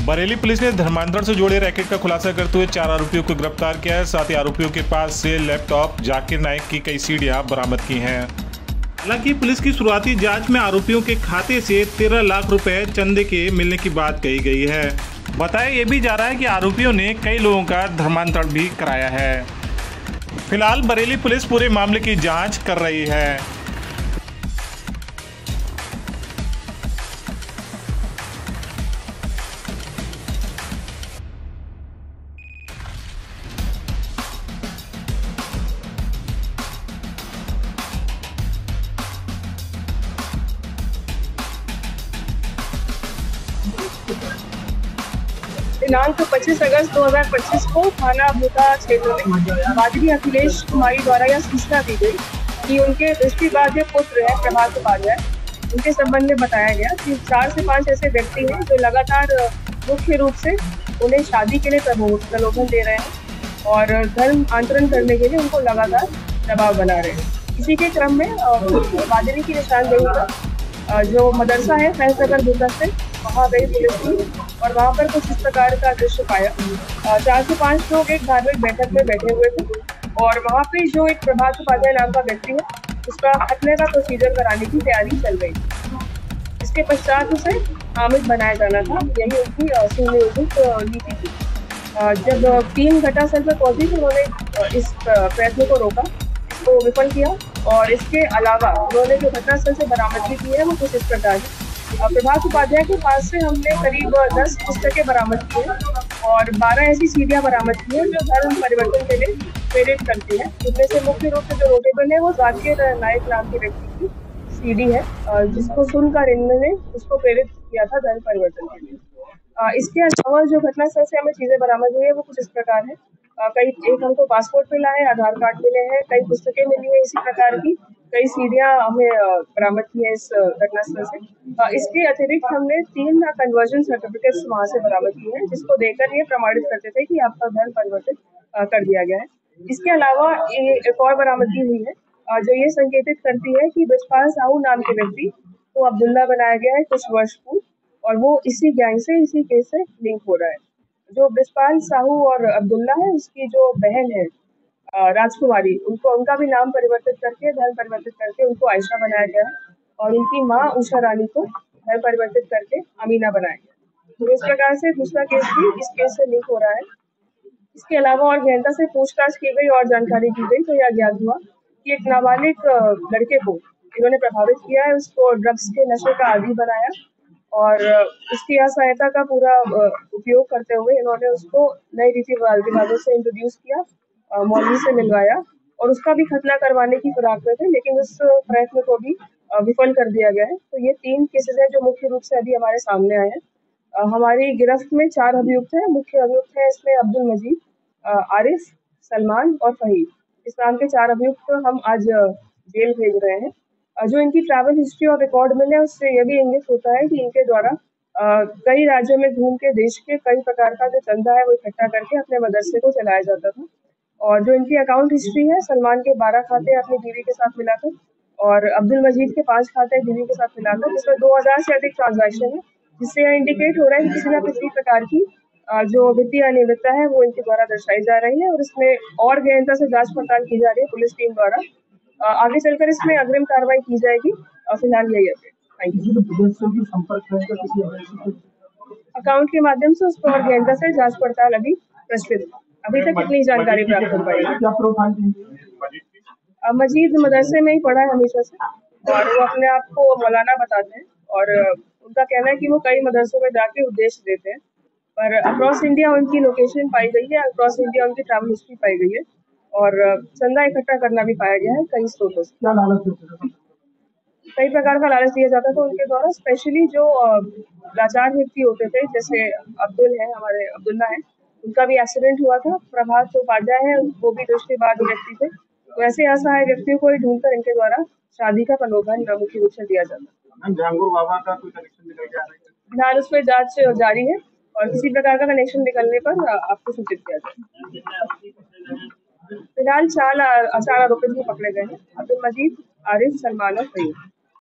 Bareilly police ने धर्मांतरण से जुड़े रैकेट का खुलासा करते हुए 4 आरोपियों को गिरफ्तार किया है। साथ ही आरोपियों के पास से लैपटॉप, जाकिर नाइक की कई सीडियां बरामद की हैं। हालांकि पुलिस की शुरुआती जांच में आरोपियों के खाते से 13 लाख रुपए चंदे के मिलने की बात कही गई है। बताया ये भी जा रहा है कि आरोपियों ने कई लोगों का धर्मांतरण भी कराया है। फिलहाल बरेली पुलिस पूरे मामले की जाँच कर रही है। दिनांक 25 अगस्त 2025 को थाना भूता क्षेत्र में बाजरी अखिलेश कुमारी द्वारा यह सूचना दी गई कि उनके दृष्टिबाध्य पुत्र है प्रभात उपाध्याय। उनके संबंध में बताया गया कि 4 से 5 ऐसे व्यक्ति हैं जो लगातार मुख्य रूप से उन्हें शादी के लिए प्रलोभन दे रहे हैं और धर्म आंतरण करने के लिए उनको लगातार दबाव बना रहे हैं। इसी के क्रम में बाजरी की निशानदेही पर जो मदरसा है फैजनगर भूता से वहाँ गई पुलिस की और वहाँ पर कुछ इस प्रकार का दृश्य पाया। 4 से 5 लोग एक धार्मिक बैठक में बैठे हुए थे और वहाँ पे जो एक प्रभात उपाध्याय नाम का व्यक्ति है उसका खतने का प्रोसीजर कराने की तैयारी चल रही थी। इसके पश्चात उसे आमिर बनाया जाना था, यही उनकी सुनियोजित नीति थी। जब टीम घटनास्थल पर पहुंची तो उन्होंने इस प्रयत्न को रोका, इसको विफल किया और इसके अलावा उन्होंने जो घटनास्थल से बरामदगी की है वो कुछ इस प्रकार है। प्रभात उपाध्याय के पास से हमने करीब 10 पुस्तकें बरामद की हैं और 12 ऐसी सीडियां बरामद की हैं जो धर्म परिवर्तन के लिए प्रेरित करती हैं। इनमें से मुख्य रूप से जो नोटेबल है वो जाकिर नाइक नाम के व्यक्ति की सीडी है जिसको सुनकर इन्होंने उसको प्रेरित किया था धर्म परिवर्तन के लिए। इसके अलावा जो घटनास्थल से हमें चीजें बरामद हुई है वो कुछ इस प्रकार है। एक हमको पासपोर्ट मिला है, आधार कार्ड मिले हैं, कई पुस्तकें मिली है इसी प्रकार की, कई सीडियां हमें बरामद की है इस घटनास्थल से। इसके अतिरिक्त हमने 3 कन्वर्जन सर्टिफिकेट्स वहां से बरामद किए हैं जिसको देकर ये प्रमाणित करते थे कि आपका धर्म परिवर्तित कर दिया गया है। इसके अलावा एक और बरामदगी हुई है जो ये संकेतित करती है कि ब्रजपाल साहू नाम के व्यक्ति को अब्दुल्ला बनाया गया है कुछ वर्ष पूर्व और वो इसी गैंग से, इसी केस से लिंक हो रहा है। जो ब्रजपाल साहू और अब्दुल्ला है उसकी जो बहन है राजकुमारी, उनका भी नाम परिवर्तित करके, धर्म परिवर्तित करके उनको आयशा बनाया गया है और उनकी माँ उषा रानी को धर्म परिवर्तित करके अमीना बनाया गया। तो इस प्रकार से दूसरा केस भी इस केस से लिंक हो रहा है। इसके अलावा और गहनता से पूछताछ की गई और जानकारी दी गई तो यह ज्ञात हुआ कि एक नाबालिग लड़के को इन्होंने प्रभावित किया है, उसको ड्रग्स के नशे का आदी बनाया और उसकी असहायता का पूरा उपयोग करते हुए इन्होंने उसको नई रीति रिवाजों से इंट्रोड्यूस किया, मौलवी से मिलवाया और उसका भी खतना करवाने की फिराक में थे, लेकिन उस प्रयत्न को भी विफल कर दिया गया है। तो ये 3 केसेस हैं जो मुख्य रूप से अभी हमारे सामने आए हैं। हमारी गिरफ्त में 4 अभियुक्त हैं। मुख्य अभियुक्त हैं इसमें अब्दुल मजीद, आरिफ, सलमान और फहीद। इस नाम के 4 अभियुक्त हम आज जेल भेज रहे हैं। जो इनकी ट्रैवल हिस्ट्री और रिकॉर्ड मिले उससे यह भी इंगित होता है कि इनके द्वारा कई राज्यों में घूम के देश के कई प्रकार का जो चंदा है वो इकट्ठा करके अपने मदरसे को चलाया जाता था। और जो इनकी अकाउंट हिस्ट्री है, सलमान के 12 खाते अपनी बीवी के साथ मिलाकर और अब्दुल मजीद के 5 खाते बीवी के साथ मिलाकर, जिसमें 2000 से अधिक ट्रांजैक्शन है, जिससे यह इंडिकेट हो रहा है कि किसी न किसी प्रकार की जो वित्तीय अनियमितता है वो इनके द्वारा दर्शाई जा रही है और इसमें और गहनता से जांच पड़ताल की जा रही है पुलिस टीम द्वारा। आगे चलकर इसमें अग्रिम कार्रवाई की जाएगी। फिलहाल यही अपडेट। अकाउंट के माध्यम से उस पर और गहनता से जांच पड़ताल अभी प्रचलित है। अभी तक इतनी जानकारी प्राप्त हो पाई। मजीद मदरसे में ही पढ़ा है हमेशा से और वो अपने आप को मौलाना बताते हैं और उनका कहना है कि वो कई मदरसों में जाके उपदेश देते हैं, पर अक्रॉस इंडिया उनकी लोकेशन पाई गई है, अक्रॉस इंडिया उनकी ट्रैवल हिस्ट्री पाई गई है और चंदा इकट्ठा करना भी पाया गया है कई स्रोतों से। कई प्रकार का लालच दिया जाता था उनके द्वारा, स्पेशली जो लाचार व्यक्ति होते थे, जैसे अब्दुल है, हमारे अब्दुल्ला है, उनका भी एक्सीडेंट हुआ था। प्रभात उपाध्याय है, वो भी दृष्टिबाध व्यक्ति थे। तो ऐसे असहाय व्यक्तियों को ढूंढकर इनके द्वारा शादी का प्रलोभन मुख्य रूप से दिया जाता है। फिलहाल उस पर जांच जारी है और किसी प्रकार का कनेक्शन निकलने पर आपको सूचित किया जाएगा। फिलहाल 4 आरोपी पकड़े गए हैं, अब्दुल मजीद, आरिफ, सलमान और फहीद।